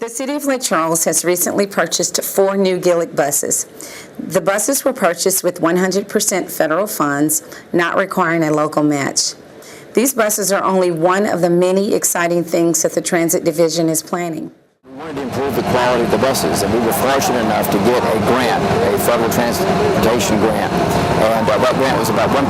The City of Lake Charles has recently purchased 4 new Gillig buses. The buses were purchased with 100% federal funds, not requiring a local match. These buses are only one of the many exciting things that the Transit Division is planning. We wanted to improve the quality of the buses, and we were fortunate enough to get a grant, a federal transportation grant. And that grant was about $1.6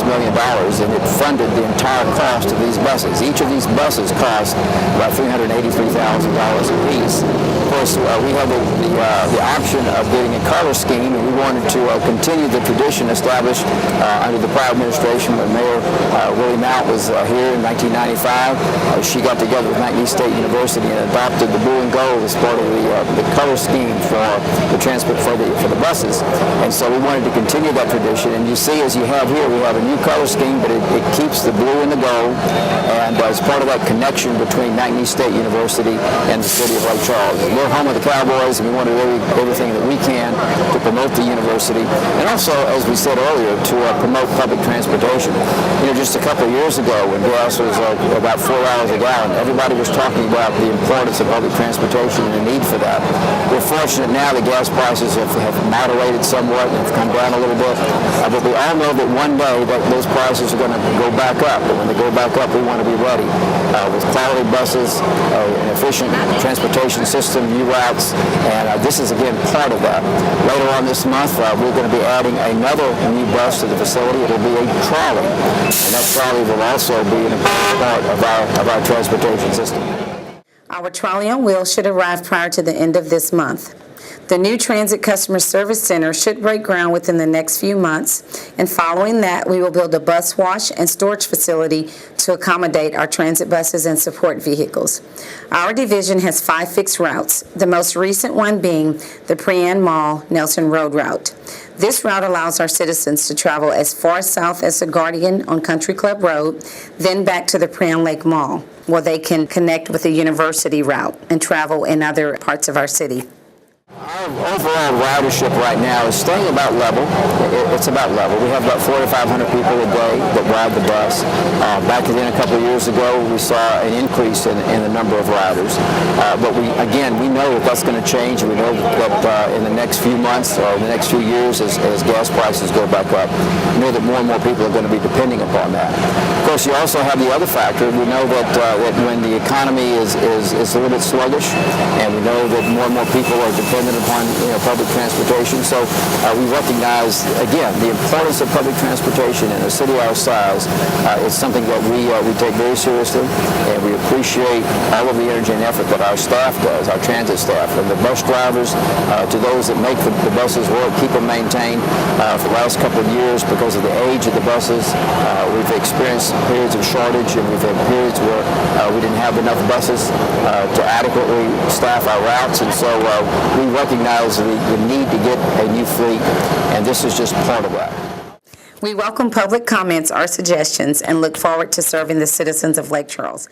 million, and it funded the entire cost of these buses. Each of these buses cost about $383,000 a piece. Of course, we had the option of getting a color scheme, and we wanted to continue the tradition established under the prior administration when Mayor Willie Mount was here in 1995. She got together with McNeese State University and adopted the blue and gold as part of the color scheme for the transport for the buses. And so we wanted to continue that tradition. And you see, as you have here, we have a new color scheme, but it keeps the blue and the gold. And as part of that connection between McNeese State University and the City of Lake Charles. We're home of the Cowboys, and we want to do everything that we can to promote the university. And also, as we said earlier, to promote public transportation. You know, just a couple of years ago, when gas was about $4 a gallon, everybody was talking about the importance of public transportation and the need for that. We're fortunate now that gas prices have moderated somewhat and have come down a little bit. But we all know that one day that those prices are going to go back up. And when they go back up, we want to be ready with quality buses, an efficient transportation system, new routes, and this is again part of that. Later on this month, we're going to be adding another new bus to the facility. It'll be a trolley, and that trolley will also be an important part of our transportation system. Our trolley on wheels should arrive prior to the end of this month. The new Transit Customer Service Center should break ground within the next few months, and following that, we will build a bus wash and storage facility to accommodate our transit buses and support vehicles. Our division has 5 fixed routes, the most recent one being the Prian Mall Nelson Road route. This route allows our citizens to travel as far south as the Guardian on Country Club Road, then back to the Prian Lake Mall, where they can connect with the University route and travel in other parts of our city. Our overall ridership right now is staying about level. It's about level. We have about 400 to 500 people a day that ride the bus. Back then, a couple of years ago, we saw an increase in the number of riders. But we know that that's going to change. We know that in the next few months or the next few years, as gas prices go back up, we know that more and more people are going to be depending upon that. Of course, you also have the other factor. We know that when the economy is a little bit sluggish, and we know that more and more people are dependent upon public transportation. So we recognize, again, the importance of public transportation in a city our size. It's something that we take very seriously, and we appreciate all of the energy and effort that our staff does, our transit staff, and the bus drivers, to those that make the buses work, keep them maintained. For the last couple of years, because of the age of the buses, we've experienced periods of shortage, and we've had periods where we didn't have enough buses to adequately staff our routes, and so we recognize the need to get a new fleet, and this is just part of that. We welcome public comments or suggestions and look forward to serving the citizens of Lake Charles.